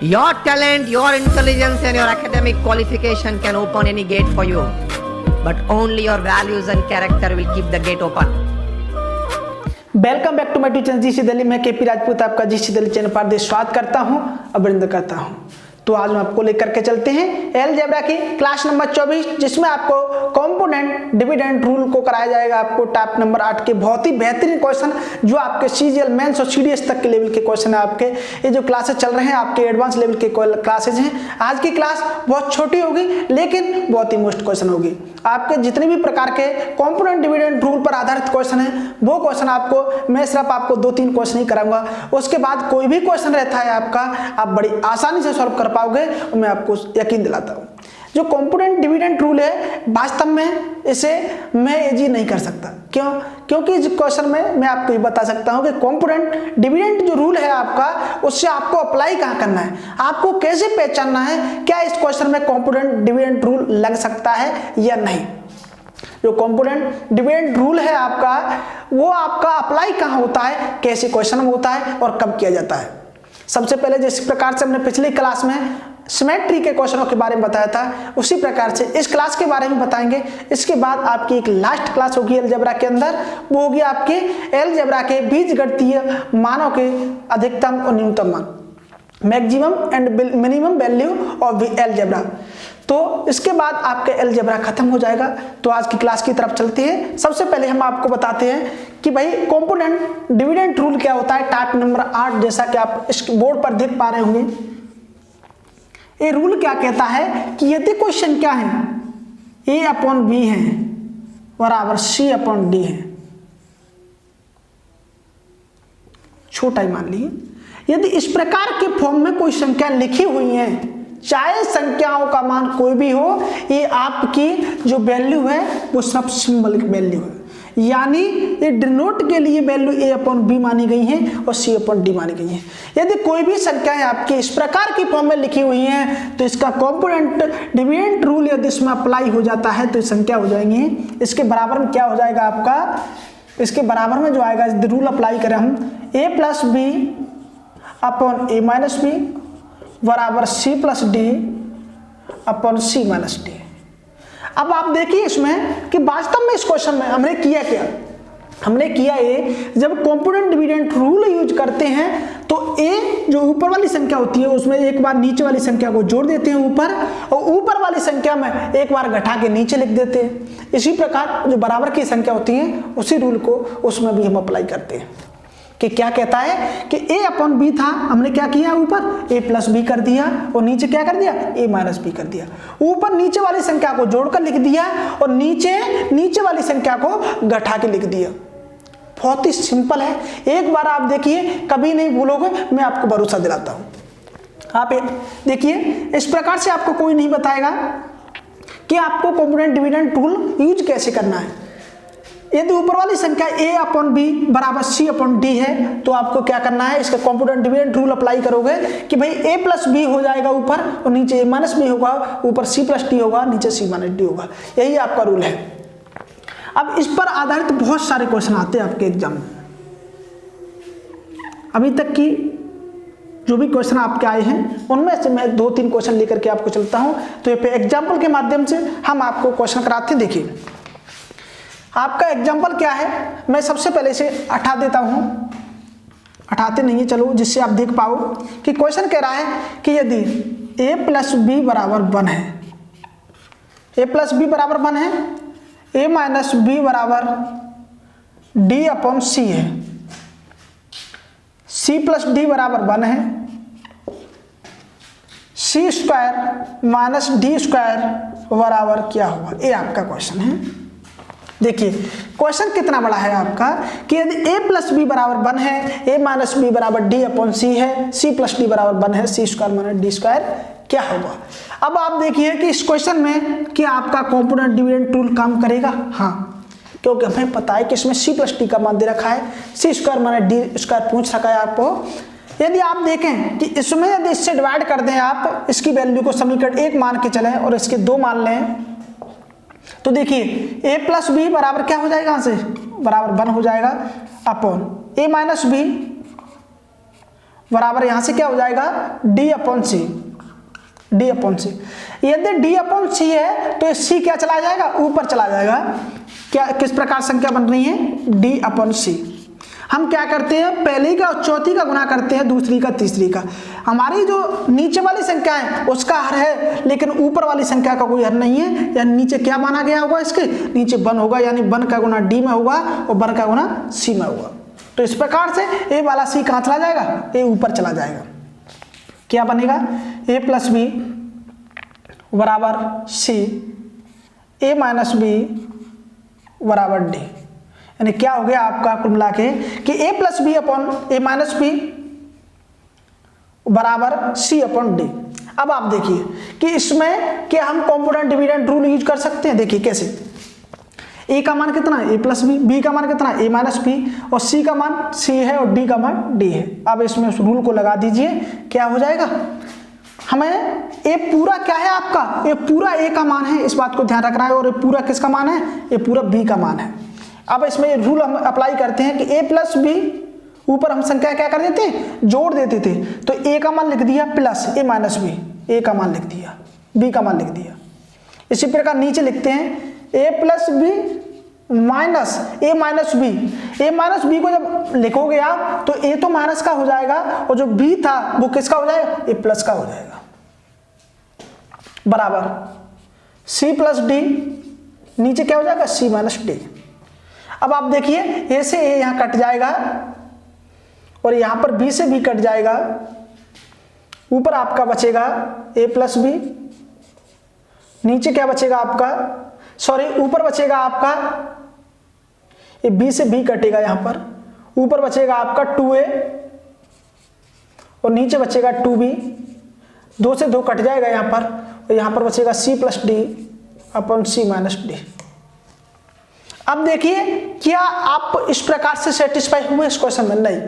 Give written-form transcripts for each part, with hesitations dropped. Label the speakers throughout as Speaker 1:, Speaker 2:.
Speaker 1: Your talent, your intelligence and your academic qualification can open any gate for you. But only your values and character will keep the gate open.
Speaker 2: Welcome back to my teacher GC Delhi. मैं KP Rajput आपका GC Delhi channel पर स्वागत करता हूं, अभिनंदन करता हूं। तो आज हम आपको लेकर के चलते हैं अलजेब्रा की क्लास नंबर 24, जिसमें आपको कंपोनेंट डिविडेंड रूल को कराया जाएगा। आपको टाइप नंबर 8 के बहुत ही बेहतरीन क्वेश्चन जो आपके सीजीएल मेंस और सीडीएस तक के लेवल के क्वेश्चन है। आपके ये जो क्लासेस चल रहे हैं आपके एडवांस लेवल के क्लासेज हैं। आज की क्लास बहुत छोटी होगी लेकिन बहुत ही मोस्ट क्वेश्चन होगी। आपके जितने भी प्रकार के कंपोनेंट डिविडेंड रूल पर आधारित क्वेश्चन है वो क्वेश्चन आपको मैं सिर्फ आपको 2-3 क्वेश्चन ही कराऊंगा। उसके बाद कोई भी क्वेश्चन रहता है आपका आप बड़ी आसानी से सॉल्व कर पाओगे, मैं आपको यकीन दिलाता हूं। जो कंपोनेंट डिविडेंड रूल है वास्तव में इसे मैं इजी नहीं कर सकता। क्यों? क्योंकि इस क्वेश्चन में मैं आपको ये बता सकता हूं कि कंपोनेंट डिविडेंड जो रूल है आपका उससे आपको अप्लाई कहां करना है, आपको कैसे पहचानना है क्या इस क्वेश्चन में कंपोनेंट डिविडेंड रूल लग सकता है या नहीं। जो कंपोनेंट डिविडेंड रूल है आपका वो आपका अप्लाई कहां होता है, कैसे क्वेश्चन में होता है और कब किया जाता है। सबसे पहले जिस प्रकार से हमने पिछली क्लास में सिमेट्री के क्वेश्चनों के बारे में बताया था उसी प्रकार से इस क्लास के बारे में बताएंगे। इसके बाद आपकी एक लास्ट क्लास होगी अलजेब्रा के अंदर, वो होगी आपके अलजेब्रा के बीजगणितीय मानों के अधिकतम और न्यूनतम मान, maximum and minimum value of algebra. तो इसके बाद आपके अलजेब्रा खत्म हो जाएगा। तो आज की क्लास की तरफ चलते हैं। सबसे पहले हम आपको बताते हैं कि भाई कंपोनेंट डिविडेंड रूल क्या होता है। टाइप नंबर 8 जैसा कि आप इस बोर्ड पर देख पा रहे होंगे, ये रूल क्या कहता है कि यदि क्वेश्चन क्या है a/b है बराबर c/d है, छोटा ही मान लीजिए। यदि इस प्रकार के फॉर्म में कोई संख्या लिखी हुई है, चाहे संख्याओं का मान कोई भी हो, ये आपकी जो वैल्यू है वो सब सिंबलिक वैल्यू है, यानी ये डिनोट के लिए वैल्यू a/b मानी गई है और c/d मानी गई है। यदि कोई भी संख्याएं आपकी इस प्रकार की फॉर्म में लिखी हुई हैं तो इसका कंपोनेंट डिविडेंड रूल यदि इसमें अप्लाई हो जाता है तो संख्या हो जाएंगी। इसके बराबर में क्या हो जाएगा आपका, इसके बराबर में जो आएगा यदि रूल अप्लाई करें हम a+b/a-b बराबर c+d/c-d। अब आप देखिए इसमें कि वास्तव में इस क्वेश्चन में हमने किया क्या, हमने किया ये जब कंपोनेंट डिविडेंड रूल यूज करते हैं तो a जो ऊपर वाली संख्या होती है उसमें एक बार नीचे वाली संख्या को जोड़ देते हैं ऊपर, और ऊपर वाली संख्या में एक बार घटा के नीचे लिख देते हैं। इसी प्रकार जो बराबर की संख्या होती है उसी रूल को उसमें भी हम अप्लाई करते हैं कि क्या कहता है कि a/b था, हमने क्या किया ऊपर a+b कर दिया और नीचे क्या कर दिया a-b कर दिया। ऊपर नीचे वाली संख्या को जोड़कर लिख दिया और नीचे वाली संख्या को घटा के लिख दिया। बहुत ही सिंपल है, एक बार आप देखिए कभी नहीं भूलोगे, मैं आपको भरोसा दिलाता हूं। आप देखिए इस प्रकार से आपको कोई नहीं बताएगा कि आपको कंपोनेंट डिविडेंड रूल यूज कैसे करना है। यदि ऊपर वाली संख्या a/b बराबर c/d है तो आपको क्या करना है, इसका कंपोनेंट डिविडेंड रूल अप्लाई करोगे कि भाई a+b हो जाएगा ऊपर और नीचे a-b होगा, ऊपर c+d होगा, नीचे c-d होगा। यही आपका रूल है। अब इस पर आधारित बहुत सारे क्वेश्चन आते हैं आपके एग्जाम में। अभी तक की जो भी क्वेश्चन आपके आए हैं उनमें से मैं 2-3 क्वेश्चन लेकर के आपको चलता हूं। तो ये एग्जाम्पल के माध्यम से हम आपको क्वेश्चन कराते हैं। देखिए आपका एग्जाम्पल क्या है, मैं सबसे पहले से हटा देता हूं, हटाते नहीं है चलो, जिससे आप देख पाओ कि क्वेश्चन कह रहा है कि यदि a+b बराबर 1 है, a+b बराबर 1 है, a-b बराबर d/c है, c+d बराबर 1 है, c² - d² बराबर क्या होगा, ये आपका क्वेश्चन है। देखिए क्वेश्चन कितना बड़ा है आपका कि यदि a+b बराबर 1 है, a-b बराबर d/c है, c+d बराबर 1 है, c² - d² क्या होगा। अब आप देखिए कि इस क्वेश्चन में क्या आपका कंपोनेंट डिविडेंड रूल काम करेगा। हाँ, क्योंकि हमें पता है कि इसमें c+d का मान दे रखा है, c² - d² पूछ रखा है आपको। यदि आप देखें कि इसमें यदि इससे डिवाइड कर दें आप इसकी वैल्यू को समीकरण 1 मान के चलें और इसके 2 मान लें तो देखिए a+b बराबर क्या हो जाएगा, यहां से बराबर 1 हो जाएगा अपॉन a-b बराबर यहाँ से क्या हो जाएगा डी अपॉन सी, डी अपॉन सी। यदि डी अपॉन सी है तो सी क्या चला जाएगा, ऊपर चला जाएगा। क्या किस प्रकार संख्या बन रही है, डी अपॉन सी। हम क्या करते हैं, पहली का और चौथी का गुना करते हैं, दूसरी का तीसरी का। हमारी जो नीचे वाली संख्या है उसका हर है, लेकिन ऊपर वाली संख्या का कोई हर नहीं है। यानी नीचे क्या माना गया होगा, इसके नीचे 1 होगा, यानी 1 का गुना डी में होगा और 1 का गुना सी में होगा। तो इस प्रकार से ए वाला सी कहाँ चला जाएगा, ए ऊपर चला जाएगा। क्या बनेगा, ए प्लस बी बराबर सी, ए माइनस बी बराबर डी। यानी क्या हो गया आपका कुल मिला के कि ए प्लस बी अपॉन ए माइनस बी बराबर सी अपॉन डी। अब आप देखिए कि इसमें क्या हम कॉम्पोनेंट डिविडेंड रूल यूज कर सकते हैं। देखिए कैसे, ए का मान कितना है, ए प्लस बी, बी का मान कितना है, ए माइनस बी, और सी का मान सी है और डी का मान डी है। अब इसमें उस रूल को लगा दीजिए, क्या हो जाएगा, हमें ए पूरा क्या है आपका, ये पूरा ए का मान है, इस बात को ध्यान रखना है। और ये पूरा किसका मान है, ये पूरा बी का मान है। अब इसमें रूल हम अप्लाई करते हैं कि ए प्लस बी, ऊपर हम संख्या क्या कर देते हैं, जोड़ देते थे। तो ए का मान लिख दिया प्लस ए माइनस बी, ए का मान लिख दिया, बी का मान लिख दिया। इसी प्रकार नीचे लिखते हैं ए प्लस बी माइनस ए माइनस बी। ए माइनस बी को जब लिखोगे आप तो ए तो माइनस का हो जाएगा और जो बी था वो किसका हो जाएगा, ए प्लस का हो जाएगा, बराबर सी प्लस डी, नीचे क्या हो जाएगा सी माइनस डी। अब आप देखिए ए से ए यहां कट जाएगा और यहां पर बी से बी कट जाएगा, ऊपर आपका बचेगा ए प्लस बी, नीचे क्या बचेगा आपका, सॉरी ऊपर बचेगा आपका ये बी से बी कटेगा, यहां पर ऊपर बचेगा आपका 2a और नीचे बचेगा 2b, 2 से 2 कट जाएगा यहां पर, और यहां पर बचेगा c plus D upon C minus D. अब देखिए क्या आप इस प्रकार से सेटिस्फाई हुए इस क्वेश्चन में, नहीं।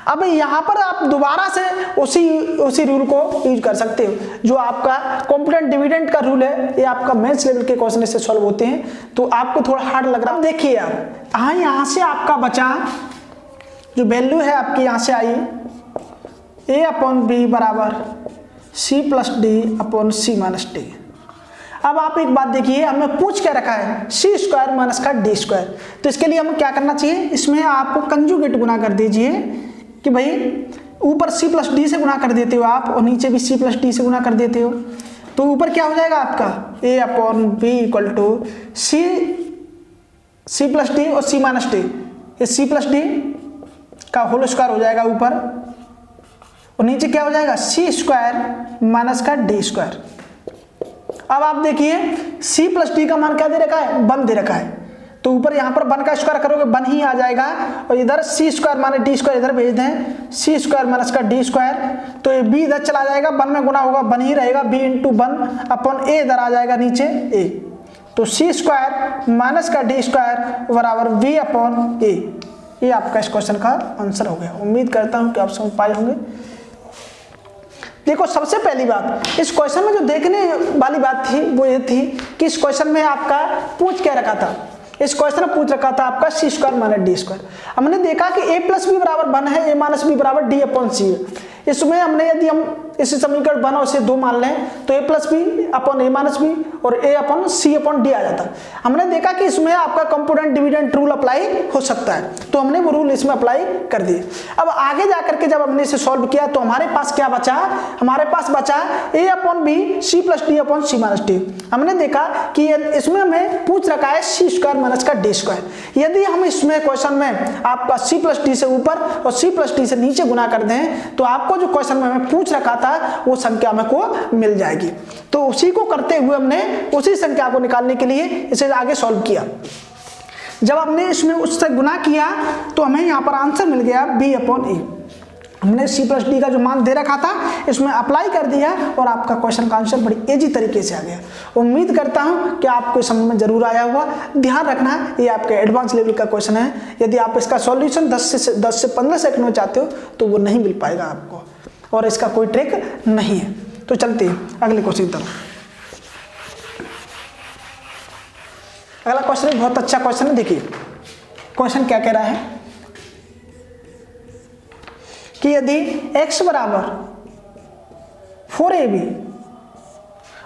Speaker 2: अब यहां पर आप दोबारा से उसी रूल को यूज कर सकते हो, जो आपका कॉम्पोनेंट डिविडेंड का रूल है। ये आपका मेंस लेवल के क्वेश्चन इससे सॉल्व होते हैं, तो आपको थोड़ा हार्ड लग रहा है। देखिए आप यहां से आपका बचा जो वैल्यू है आपकी, यहां से आई ए अपॉन बी बराबर सी plus D upon C minus D. अब आप एक बात देखिए, हमें पूछ क्या रखा है, सी स्क्वायर माइनस का डी स्क्वायर। तो इसके लिए हमें क्या करना चाहिए, इसमें आप कंजुगेट गुना कर दीजिए कि भाई ऊपर सी प्लस डी से गुना कर देते हो आप और नीचे भी सी प्लस डी से गुना कर देते हो। तो ऊपर क्या हो जाएगा आपका A upon B equal to C plus D और सी माइनस डी, ये सी प्लस डी का होल स्क्वायर हो जाएगा ऊपर, और नीचे क्या हो जाएगा सी स्क्वायर माइनस का डी स्क्वायर। अब आप देखिए c प्लस डी का मान क्या दे रखा है, 1 दे रखा है, तो ऊपर यहां पर 1 का स्क्वायर करोगे 1 ही आ जाएगा, और इधर c square minus D square इधर भेज दें, c स्क्वायर माइनस का डी स्क्वायर, तो ये b इधर चला जाएगा, 1 में गुना होगा 1 ही रहेगा, b इंटू 1 अपॉन a इधर आ जाएगा नीचे a। तो c स्क्वायर माइनस का डी स्क्वायर बराबर v अपॉन a। ये आपका इस क्वेश्चन का आंसर हो गया। उम्मीद करता हूं कि आप समझ पाए होंगे। देखो सबसे पहली बात इस क्वेश्चन में जो देखने वाली बात थी वो ये थी कि इस क्वेश्चन में आपका पूछ क्या रखा था, इस क्वेश्चन में पूछ रखा था आपका सी स्क्वायर माइनस डी स्क्वायर। हमने देखा कि ए प्लस बी बराबर 1 है, ए माइनस बी बराबर डी अपॉन सी है। इसमें हमने यदि हम इस समीकरण 1 और इसे 2 मान लें तो ए प्लस बी अपॉन ए माइनस बी और ए अपॉन सी अपॉन डी आ जाता है। हमने देखा कि इसमें आपका कंपोनेंट डिविडेंड रूल अप्लाई हो सकता है, तो हमने वो रूल इसमें अप्लाई कर दिए। अब आगे जाकर के जब हमने इसे सॉल्व किया तो हमारे पास क्या बचा, हमारे पास बचा A upon B C plus D upon C minus D. हमने देखा कि इसमें हमें पूछ रखा है सी स्क्वायर माइनस का डी स्क्वायर। यदि हम इसमें क्वेश्चन में आपका सी प्लस डी से ऊपर और सी प्लस डी से नीचे गुना कर दें तो आपको जो क्वेश्चन में हमें पूछ रखा था वो संख्या में को मिल जाएगी। तो उसी को करते हुए हमने उसी संख्या को निकालने के लिए इसे आगे सॉल्व किया। जब हमने इसमें उससे गुना किया तो हमें यहाँ पर आंसर मिल गया b अपॉन ए। हमने c प्लस डी का जो मान दे रखा था इसमें अप्लाई कर दिया और आपका क्वेश्चन का आंसर बड़ी इजी तरीके से आ गया। उम्मीद करता हूं कि आपको समझ में जरूर आया होगा। ध्यान रखना ये आपके एडवांस लेवल का क्वेश्चन है, यदि आप इसका सॉल्यूशन 10 से 15 सेकंड में चाहते हो तो वो नहीं मिल पाएगा आपको, और इसका कोई ट्रिक नहीं है। तो चलते हैं अगले क्वेश्चन की तरफ। अगला क्वेश्चन बहुत अच्छा क्वेश्चन है। देखिए क्वेश्चन क्या कह रहा है कि यदि x बराबर 4ab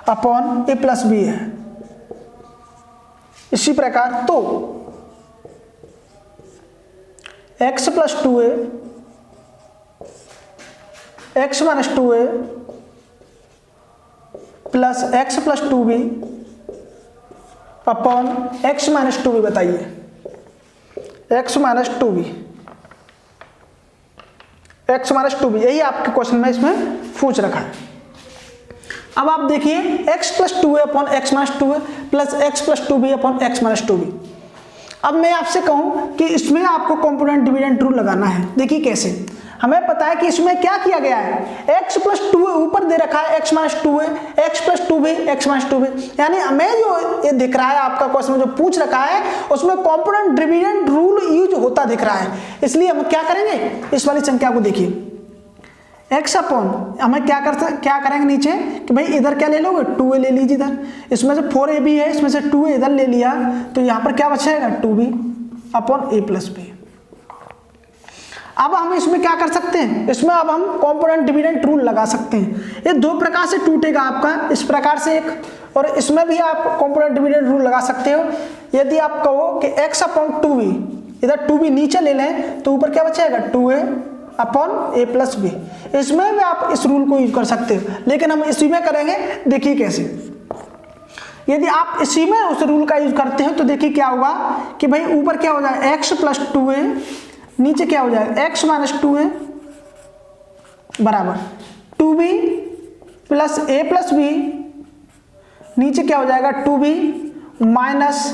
Speaker 2: upon a plus B है, इसी प्रकार तो x plus 2a x minus 2a plus x plus 2b upon x minus 2b, बताइए x minus 2b, x minus 2b, यही आपके क्वेश्चन में इसमें पूछ रखा है। अब आप देखिए x plus 2a upon x minus 2a plus x plus 2b upon x minus 2b। अब मैं आपसे कहूं कि इसमें आपको कंपोनेंट डिविडेंड रूल लगाना है। देखिए कैसे, हमें पता है कि इसमें क्या किया गया है, x प्लस 2a ऊपर दे रखा है x minus 2a, x plus 2b x minus 2b, यानी हमें जो ये दिख रहा है आपका क्वेश्चन जो पूछ रखा है उसमें कंपोनेंट डिविडेंड रूल यूज होता दिख रहा है। इसलिए हम क्या करेंगे, इस वाली संख्या को देखिए x अपॉन, हमें क्या करेंगे नीचे कि भाई इधर क्या ले लोगे, 2a ले लीजिए इधर, इसमें से 4ab है, इसमें से 2a इधर ले लिया, तो यहाँ पर क्या बचेगा 2b upon a plus B. अब हम इसमें क्या कर सकते हैं, इसमें अब हम कंपोनेंट डिविडेंड रूल लगा सकते हैं। ये दो प्रकार से टूटेगा आपका, इस प्रकार से एक, और इसमें भी आप कंपोनेंट डिविडेंड रूल लगा सकते हो। यदि आप कहो कि x अपॉन 2b, इधर 2b नीचे ले लें तो ऊपर क्या बचेगा 2a upon a plus B. इसमें भी आप इस रूल को यूज कर सकते हो, लेकिन हम इसी में करेंगे। देखिए कैसे, यदि आप इसी में उस रूल का यूज करते हो तो देखिए क्या होगा कि भाई ऊपर क्या हो जाएगा x प्लस 2a, नीचे क्या हो जाएगा x माइनस 2a बराबर 2b plus a plus B, नीचे क्या हो जाएगा 2b minus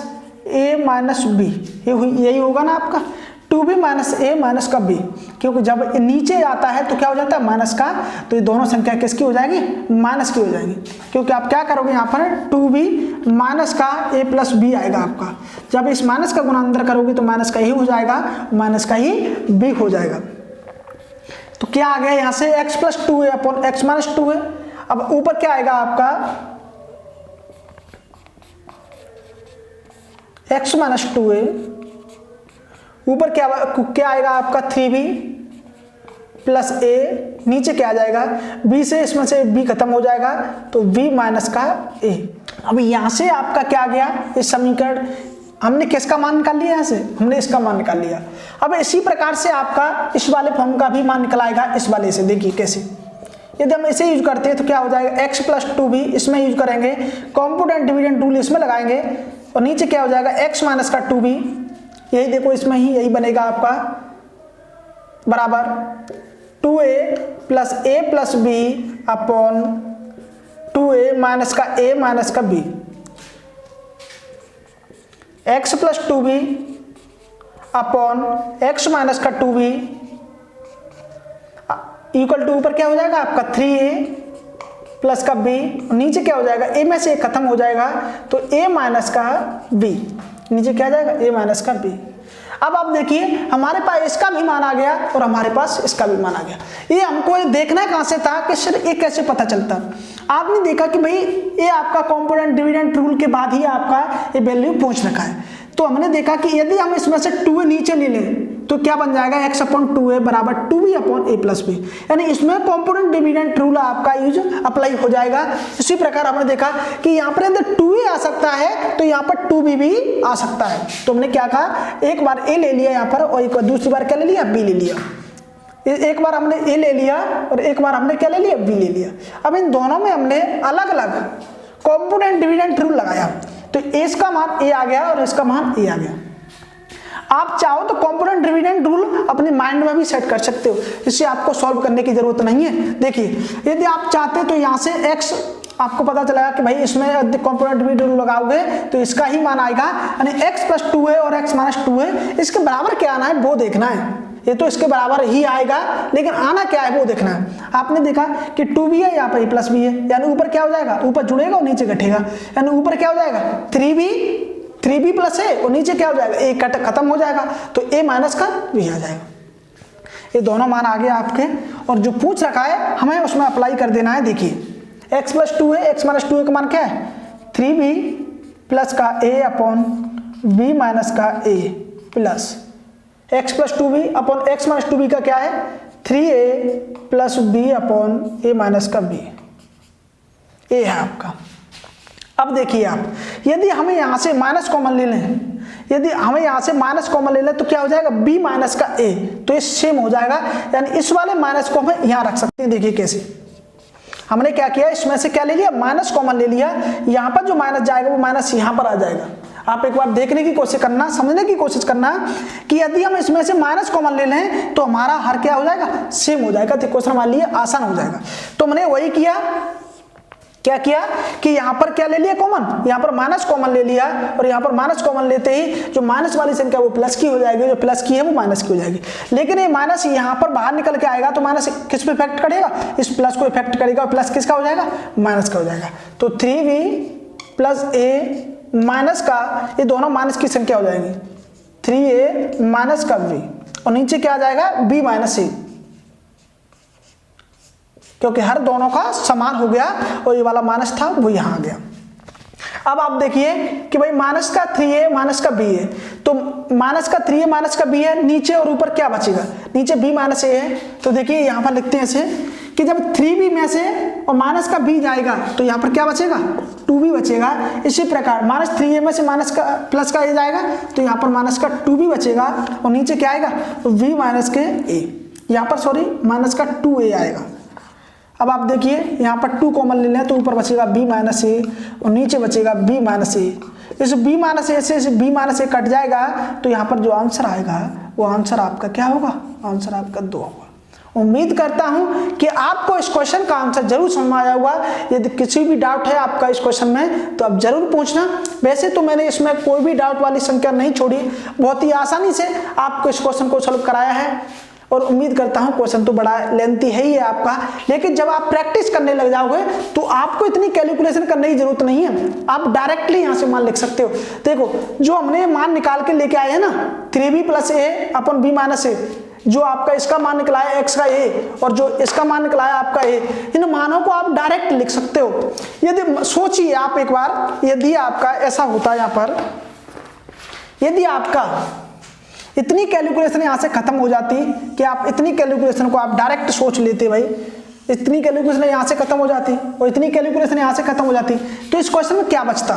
Speaker 2: a minus B. यही होगा ना आपका 2b माइनस a माइनस का b, क्योंकि जब नीचे आता है तो क्या हो जाता है माइनस का, तो ये दोनों संख्या किसकी हो जाएगी, माइनस की हो जाएगी। क्योंकि आप क्या करोगे यहाँ पर 2b माइनस का a प्लस बी आएगा आपका, जब इस माइनस का गुणा अंदर करोगे तो माइनस का ही हो जाएगा, माइनस का ही b हो जाएगा। तो क्या आ गया यहाँ से x plus 2a upon x minus 2a। अब ऊपर क्या आएगा आपका x माइनस 2a, ऊपर क्या आएगा आपका 3b प्लस a, नीचे क्या आ जाएगा b से, इसमें से b खत्म हो जाएगा तो b माइनस का a। अब यहां से आपका क्या आ गया, इस समीकरण हमने किसका मान निकाल लिया, यहाँ से हमने इसका मान निकाल लिया। अब इसी प्रकार से आपका इस वाले फॉर्म का भी मान निकल आएगा इस वाले से। देखिए कैसे, यदि हम इसे यूज करते हैं तो क्या हो जाएगा x प्लस 2b, इसमें यूज करेंगे कंपोनेंट डिविडेंड रूल, इसमें लगाएंगे, और नीचे क्या हो जाएगा x माइनस का 2b, यही देखो इसमें ही यही बनेगा आपका बराबर 2a plus a plus b upon 2a minus का a माइनस का b, x plus 2b upon x minus का 2b इक्वल टू ऊपर क्या हो जाएगा आपका 3a प्लस का b, नीचे क्या हो जाएगा a में से खत्म हो जाएगा तो a माइनस का b, नीचे क्या आ जाएगा a माइनस का b। अब आप देखिए हमारे पास इसका भी मान आ गया और हमारे पास इसका भी मान आ गया। ये हमको देखना कहां से था कि सर ये कैसे पता चलता। आपने देखा कि भाई ये आपका कंपोनेंट डिविडेंड रूल के बाद ही आपका ये वैल्यू पहुंच रखा है, तो हमने देखा कि यदि हम इसमें से 2a नीचे ले लें तो क्या बन जाएगा x अपॉन 2a बराबर 2b upon a plus B, यानी इसमें कंपोनेंट डिविडेंड रूल आपका यूज अप्लाई हो जाएगा। इसी प्रकार हमने देखा कि यहाँ पर अंदर 2a आ सकता है तो यहाँ पर 2b भी आ सकता है। तो हमने क्या कहा, एक बार a ले लिया यहाँ पर और एक बार दूसरी बार क्या ले लिया, b ले लिया। एक बार हमने a ले लिया और एक बार हमने क्या ले लिया, b ले लिया। अब इन दोनों में हमने अलग अलग कंपोनेंट डिविडेंड रूल लगाया, तो इसका मान a आ गया और इसका मान a आ गया। आप चाहो तो कंपोनेंट डिविडेंड रूल अपने माइंड में भी सेट कर सकते हो, इससे आपको सॉल्व करने की जरूरत नहीं है। देखिए यदि आप चाहते तो यहाँ से x आपको पता चला कि भाई इसमें कंपोनेंट डिविडेंड रूल लगाओगे तो इसका ही मान आएगा, यानी x प्लस 2a और x माइनस 2a, इसके बराबर क्या आना है वो देखना है। ये तो इसके बराबर ही आएगा, लेकिन आना क्या है वो देखना है। आपने देखा कि 2b है, यहाँ पर a प्लस b है, यानी ऊपर क्या हो जाएगा, ऊपर जुड़ेगा और नीचे घटेगा, यानी ऊपर क्या हो जाएगा 3b प्लस है और नीचे क्या हो जाएगा a कट खत्म हो जाएगा तो a माइनस का b आ जाएगा। ये दोनों मान आ गए आपके, और जो पूछ रखा है हमें उसमें अप्लाई कर देना है। देखिए x प्लस 2 है, x माइनस 2 का मान क्या है 3b प्लस का a अपॉन b माइनस का a plus x plus 2b upon x minus 2b का क्या है 3a प्लस बी अपॉन ए माइनस का बी, ए है आपका। अब देखिए आप, यदि हमें यहाँ से माइनस कॉमन ले लें, यदि हमें यहाँ से माइनस कॉमन ले लें तो क्या हो जाएगा, b माइनस का a, तो ये सेम हो जाएगा, यानी इस वाले माइनस को हम यहाँ रख सकते हैं। देखिए कैसे, हमने क्या किया, इसमें से क्या ले लिया, माइनस कॉमन ले लिया, यहाँ पर जो माइनस जाएगा वो माइनस यहाँ पर आ जाएगा। आप एक बार देखने की कोशिश करना, समझने की कोशिश करना कि यदि हम इसमें से माइनस कॉमन ले लें तो हमारा हर क्या हो जाएगा, सेम हो जाएगा, तो क्वेश्चन हमारे लिए आसान हो जाएगा। तो हमने वही किया, क्या किया कि यहाँ पर क्या ले लिया कॉमन, यहाँ पर माइनस कॉमन ले लिया, और यहाँ पर माइनस कॉमन लेते ही जो माइनस वाली संख्या वो प्लस की हो जाएगी, जो प्लस की है वो माइनस की हो जाएगी। लेकिन ये माइनस यहाँ पर बाहर निकल के आएगा तो माइनस किस पे इफेक्ट करेगा, इस प्लस को इफेक्ट करेगा, और प्लस किसका हो जाएगा, माइनस का हो जाएगा। तो 3b प्लस a माइनस का, ये दोनों माइनस की संख्या हो जाएंगी, 3a माइनस का b, और नीचे क्या आ जाएगा, b माइनस a, क्योंकि हर दोनों का समान हो गया और ये वाला माइनस था वो यहाँ आ गया। अब आप देखिए कि भाई माइनस का 3a माइनस का b है, तो माइनस का 3a माइनस का b है, नीचे और ऊपर क्या बचेगा, नीचे b माइनस a है। तो देखिए यहाँ पर लिखते हैं ऐसे कि जब 3b में से और माइनस का b जाएगा तो यहाँ पर क्या बचेगा, 2b बचेगा। इसी प्रकार माइनस 3a में से माइनस का प्लस का a जाएगा तो यहाँ पर माइनस का 2b बचेगा, और नीचे क्या आएगा, v माइनस के a, यहाँ पर सॉरी माइनस का 2a आएगा। अब आप देखिए यहाँ पर 2 कॉमन ले लें तो ऊपर बचेगा b माइनस ए और नीचे बचेगा b माइनस ए। इस b माइनस ए से इस b माइनस ए कट जाएगा तो यहाँ पर जो आंसर आएगा वो आंसर आपका क्या होगा, आंसर आपका 2 होगा। उम्मीद करता हूँ कि आपको इस क्वेश्चन का आंसर जरूर समझ में आया होगा। यदि किसी भी डाउट है आपका इस क्वेश्चन में तो आप जरूर पूछना। वैसे तो मैंने इसमें कोई भी डाउट वाली संख्या नहीं छोड़ी, बहुत ही आसानी से आपको इस क्वेश्चन को सॉल्व कराया है। और उम्मीद करता हूं क्वेश्चन तो बड़ा लेंथी है ही है आपका, लेकिन जब आप प्रैक्टिस करने लग जाओगे तो आपको इतनी कैलकुलेशन करने की जरूरत नहीं है, आप डायरेक्टली यहां से मान लिख सकते हो। देखो जो हमने मान निकाल के लेके आए हैं ना, 3b plus a upon b minus a, जो आपका इसका मान निकला है x का a और जो इसका मान निकला है आपका a, इन मानों को आप डायरेक्ट लिख सकते हो। यदि सोचिए आप एक बार, यदि आपका ऐसा होता है यहाँ पर, यदि आपका इतनी कैलकुलेशन यहाँ से खत्म हो जाती कि आप इतनी कैलकुलेशन को आप डायरेक्ट सोच लेते, भाई इतनी कैलकुलेशन यहाँ से खत्म हो जाती और इतनी कैलकुलेशन यहाँ से खत्म हो जाती, तो इस क्वेश्चन में क्या बचता।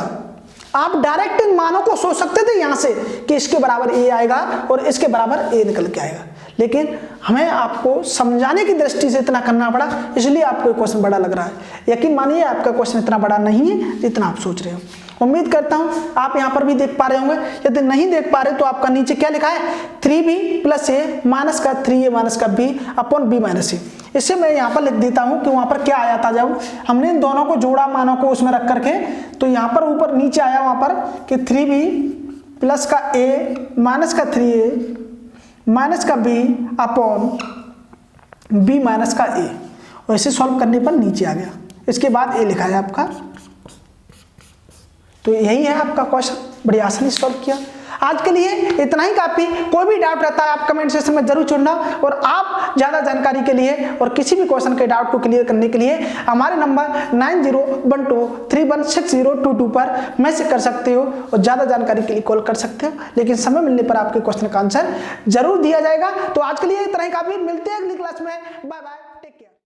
Speaker 2: आप डायरेक्ट इन मानों को सोच सकते थे यहाँ से कि इसके बराबर a आएगा और इसके बराबर a निकल के आएगा, लेकिन हमें आपको समझाने की दृष्टि से इतना करना पड़ा, इसलिए आपको क्वेश्चन बड़ा लग रहा है। यकीन मानिए आपका क्वेश्चन इतना बड़ा नहीं है जितना आप सोच रहे हो। उम्मीद करता हूं आप यहां पर भी देख पा रहे होंगे। यदि नहीं देख पा रहे तो आपका नीचे क्या लिखा है, 3b प्लस a माइनस का 3a माइनस का b upon b minus a। इससे मैं यहाँ पर लिख देता हूं कि वहां पर क्या आया था, जब हमने इन दोनों को जोड़ा मानों को उसमें रख करके, तो यहाँ पर ऊपर नीचे आया वहां पर कि 3b प्लस का a माइनस का 3a माइनस का b अपॉन b माइनस का a, और इसे सॉल्व करने पर नीचे आ गया। इसके बाद a लिखा है आपका। तो यही है आपका क्वेश्चन, बड़ी आसानी से सॉल्व किया। आज के लिए इतना ही काफी। कोई भी डाउट रहता है आप कमेंट सेक्शन में जरूर छोड़ना, और आप ज्यादा जानकारी के लिए और किसी भी क्वेश्चन के डाउट को क्लियर करने के लिए हमारे नंबर 9012316022 पर मैसेज कर सकते हो और ज्यादा जानकारी के लिए कॉल कर सकते हो, लेकिन समय मिलने पर आपके क्वेश्चन का आंसर जरूर दिया जाएगा। तो आज के लिए इतना ही काफी, मिलते हैं अगली क्लास में, बाय बाय।